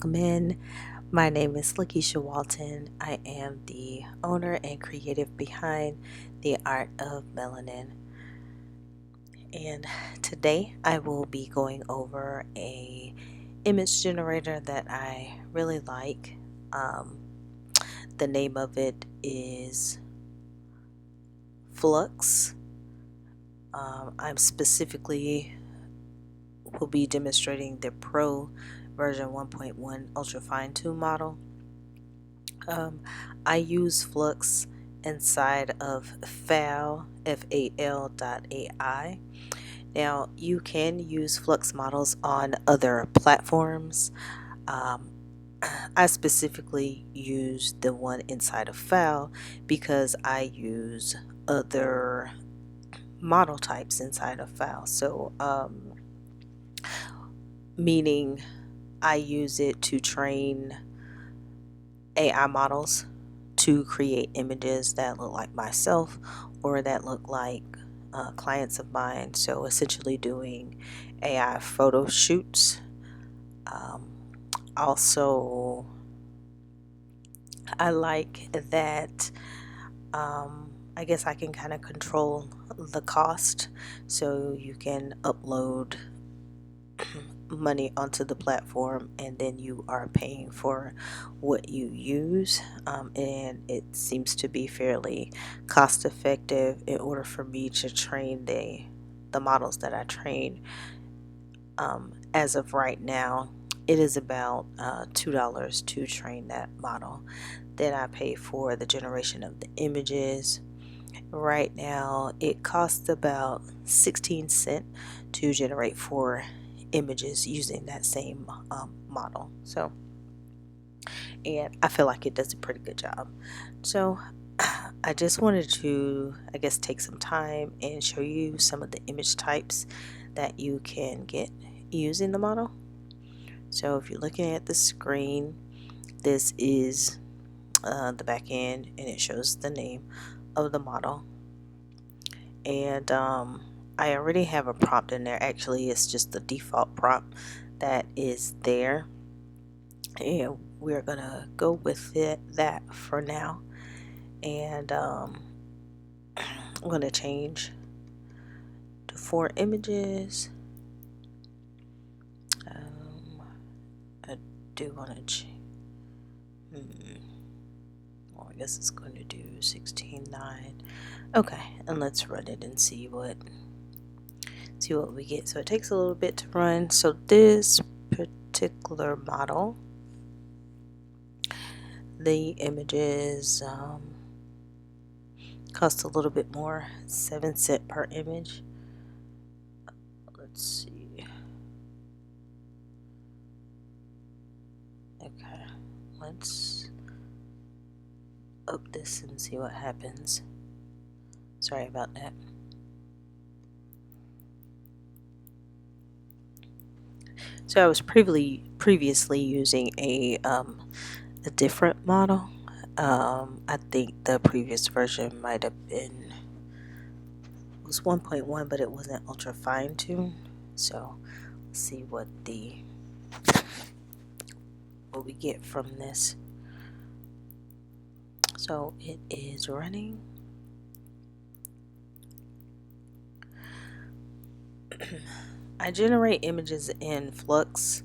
Welcome in. My name is LaKeshia Walton. I am the owner and creative behind the art of Melanin. And today I will be going over a image generator that I really like. The name of it is Flux. I'm specifically will be demonstrating the Pro version 1.1 Ultra Fine Tune model. I use Flux inside of Fal, FAL.ai. Now, you can use Flux models on other platforms. Um, I specifically use the one inside of Fal because I use other model types inside of Fal. So, meaning I use it to train AI models to create images that look like myself or that look like clients of mine. So essentially doing AI photo shoots. Also, I like that I guess I can kind of control the cost, so you can upload money onto the platform and then you are paying for what you use, and it seems to be fairly cost effective in order for me to train the models that I train. As of right now, it is about $2 to train that model. Then I pay for the generation of the images. Right now it costs about 16 cents to generate 4 images using that same model. So, and I feel like it does a pretty good job. So I just wanted to, I guess, take some time and show you some of the image types that you can get using the model. So if you're looking at the screen, this is the back end and it shows the name of the model. And I already have a prompt in there. Actually, it's just the default prompt that is there, and we're gonna go with that for now. And I'm gonna change to 4 images. I do want to change. Well, I guess it's going to do 16:9. Okay, and let's run it and see what we get. So it takes a little bit to run. So this particular model, the images cost a little bit more, 7 cents per image. Let's see. Okay, let's up this and see what happens. Sorry about that. So I was previously using a different model. I think the previous version might have been was 1.1, but it wasn't ultra fine tune. So let's see what we get from this. So it is running. I generate images in Flux.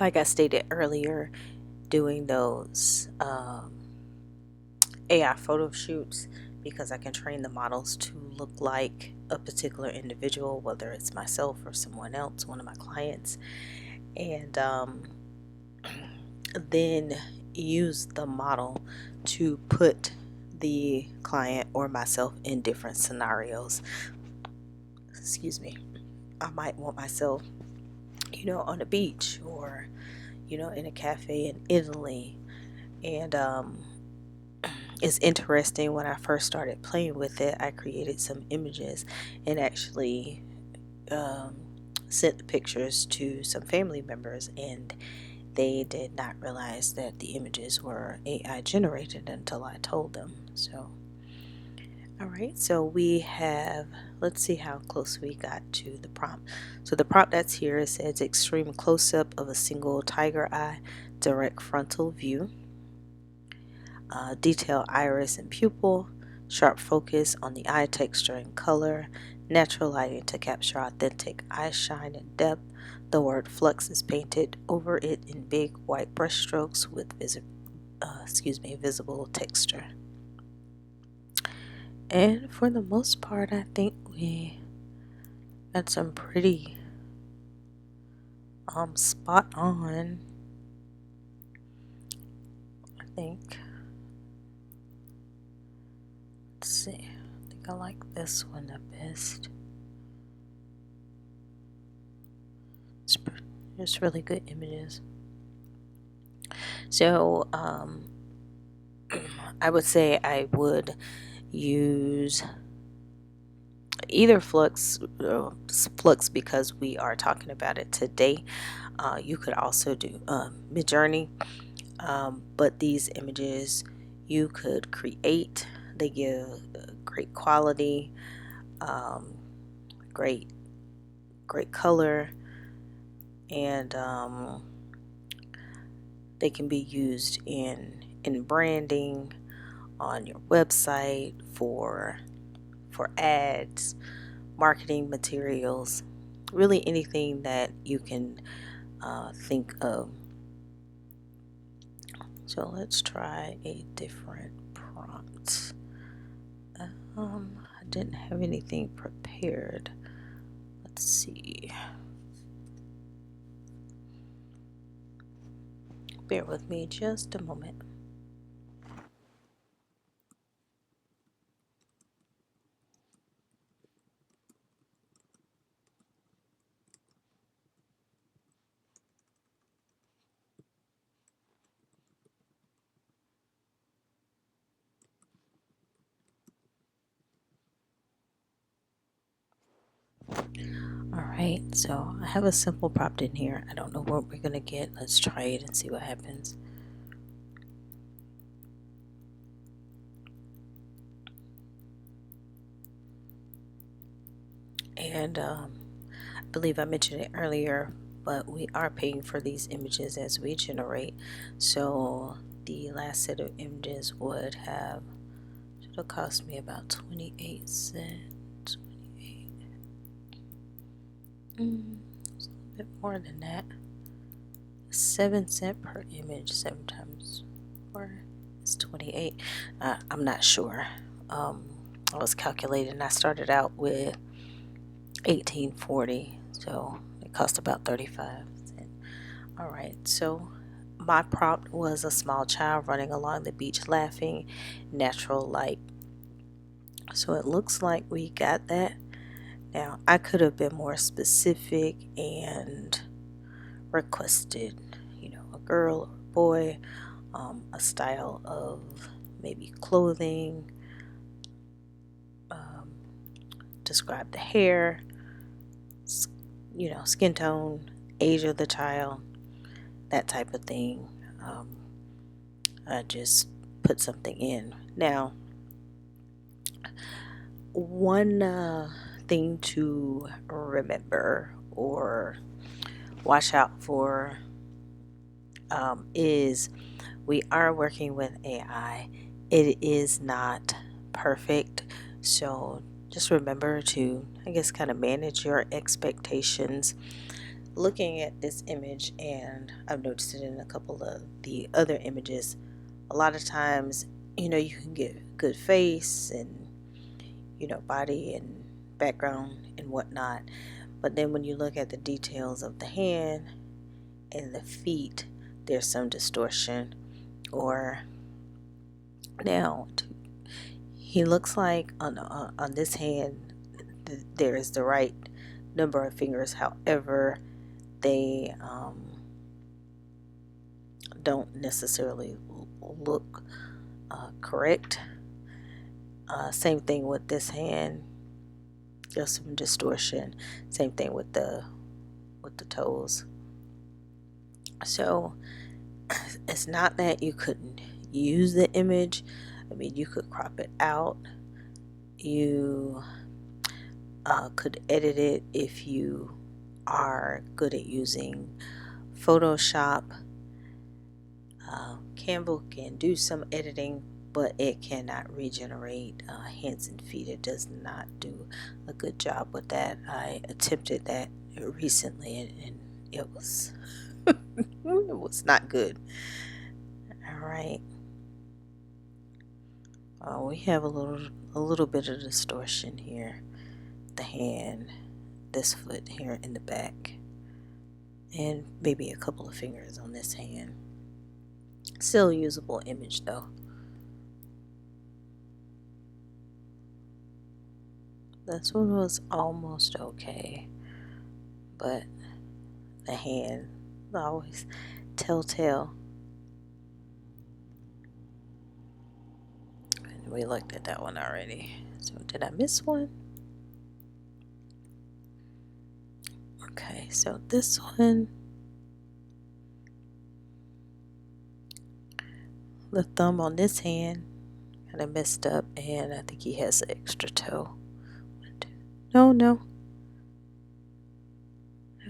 Like I stated earlier, doing those AI photo shoots because I can train the models to look like a particular individual, whether it's myself or someone else, one of my clients, and then use the model to put the client or myself in different scenarios. Excuse me. I might want myself, on a beach or, in a cafe in Italy. And it's interesting, when I first started playing with it, I created some images and actually sent the pictures to some family members, and they did not realize that the images were AI generated until I told them. So All right, so we have, let's see how close we got to the prompt. So the prompt that's here, it says extreme close-up of a single tiger eye, direct frontal view, detailed iris and pupil, sharp focus on the eye texture and color, natural lighting to capture authentic eye shine and depth. The word flux is painted over it in big white brush strokes with visible texture. And for the most part, I think we got some pretty spot on. I think. Let's see. I think I like this one the best. It's really good images. So I would say I would use either Flux because we are talking about it today. You could also do MidJourney, but these images you could create. They give great quality, great color, and they can be used in branding on your website for ads, marketing materials, really anything that you can think of. So let's try a different prompt. I didn't have anything prepared. Let's see. Bear with me just a moment. Alright, so I have a simple prompt in here. I don't know what we're going to get. Let's try it and see what happens. And I believe I mentioned it earlier, but we are paying for these images as we generate. So the last set of images should have cost me about 28 cents. 28. It's a little bit more than that. 7 cents per image. 7 times 4 is 28. I'm not sure. I was calculating. I started out with 1840, so it cost about 35 cents. All right, so my prompt was a small child running along the beach laughing, natural light. So it looks like we got that. Now I could have been more specific and requested, a girl or a boy, a style of maybe clothing, describe the hair, skin tone, age of the child, that type of thing. I just put something in. Now, one thing to remember or watch out for is we are working with AI. It is not perfect, so just remember to, I guess, kind of manage your expectations. Looking at this image, and I've noticed it in a couple of the other images, a lot of times, you can get good face and, body and background and whatnot. But then when you look at the details of the hand and the feet, there's some distortion. Or now, he looks like on this hand, there is the right number of fingers. However, they don't necessarily look correct. Same thing with this hand. There's some distortion. Same thing with the toes. So it's not that you couldn't use the image. I mean, you could crop it out. you could edit it if you are good at using Photoshop. Canva can do some editing, but it cannot regenerate hands and feet. It does not do a good job with that. I attempted that recently, and it was it was not good. All right. We have a little bit of distortion here. The hand, this foot here in the back, and maybe a couple of fingers on this hand. Still usable image though. This one was almost okay, but the hand is always telltale. And we looked at that one already. So did I miss one? Okay, so this one, the thumb on this hand kind of messed up, and I think he has an extra toe. No.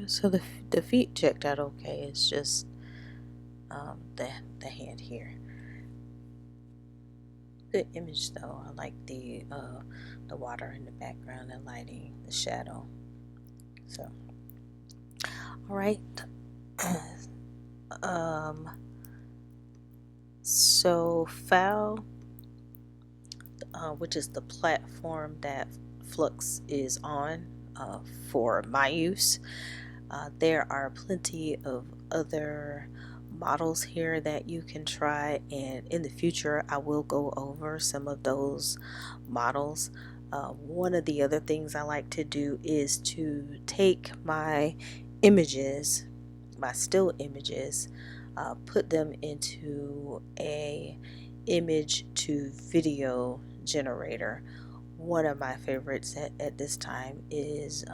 So the feet checked out okay. It's just the hand here. Good image though. I like the water in the background, the lighting, the shadow. So, all right. So Fal, which is the platform that Flux is on for my use. There are plenty of other models here that you can try, and in the future I will go over some of those models. One of the other things I like to do is to take my images, my still images, put them into a image to video generator. One of my favorites at this time is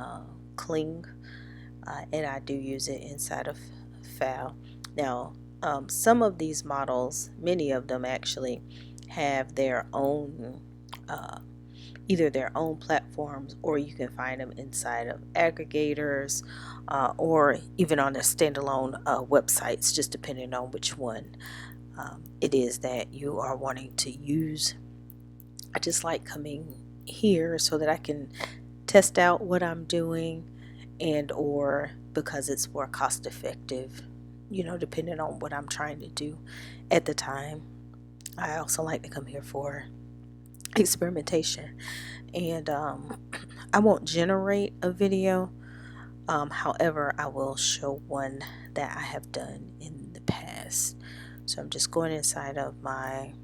Kling, and I do use it inside of Fal. Now, some of these models, many of them actually, have their own either their own platforms, or you can find them inside of aggregators, or even on their standalone websites, just depending on which one it is that you are wanting to use. I just like coming here so that I can test out what I'm doing, and or because it's more cost effective, depending on what I'm trying to do at the time. I also like to come here for experimentation, and I won't generate a video. However, I will show one that I have done in the past. So I'm just going inside of my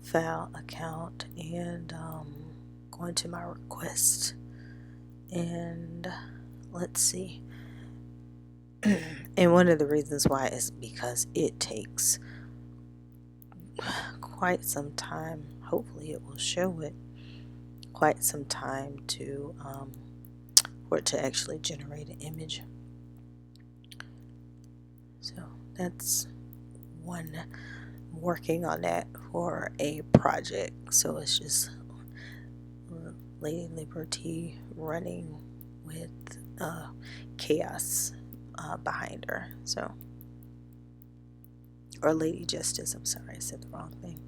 Fal account and going to my request, and let's see. And one of the reasons why is because it takes quite some time. Hopefully it will show it quite some time to for it to actually generate an image. So that's one. Working on that for a project, so it's just Lady Liberty running with chaos behind her. So, or Lady Justice, I'm sorry, I said the wrong thing.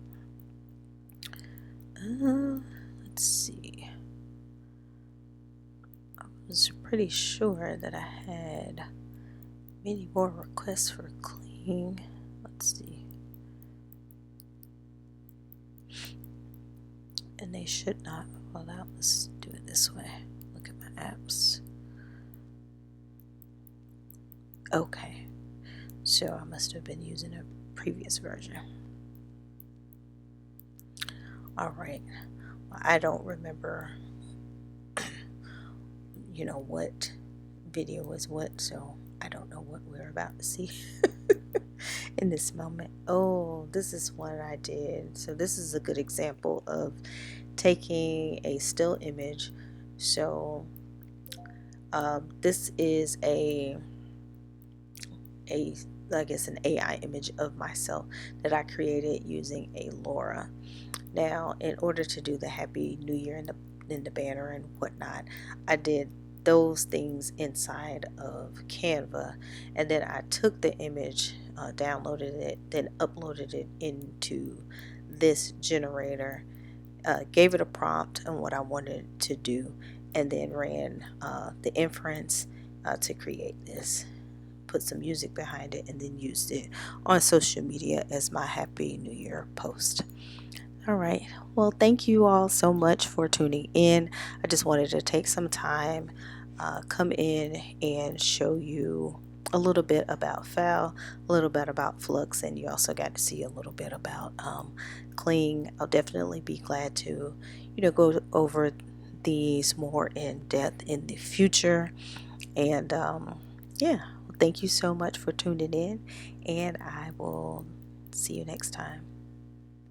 Let's see. I was pretty sure that I had many more requests for cleaning. Let's see. And they should not fall out. Let's do it this way. Look at my apps. Okay, so I must have been using a previous version. Alright, well, I don't remember what video was what, so I don't know what we're about to see in this moment. Oh, this is one I did. So this is a good example of taking a still image. So this is a I guess, an AI image of myself that I created using a LoRa. Now, in order to do the Happy New Year in the banner and whatnot, I did those things inside of Canva, and then I took the image, downloaded it, then uploaded it into this generator, gave it a prompt on what I wanted to do, and then ran the inference to create this. Put some music behind it, and then used it on social media as my Happy New Year post. All right. Well, thank you all so much for tuning in. I just wanted to take some time, come in and show you a little bit about Fal, a little bit about Flux, and you also got to see a little bit about Cling. I'll definitely be glad to, go over these more in depth in the future. And yeah, thank you so much for tuning in, and I will see you next time.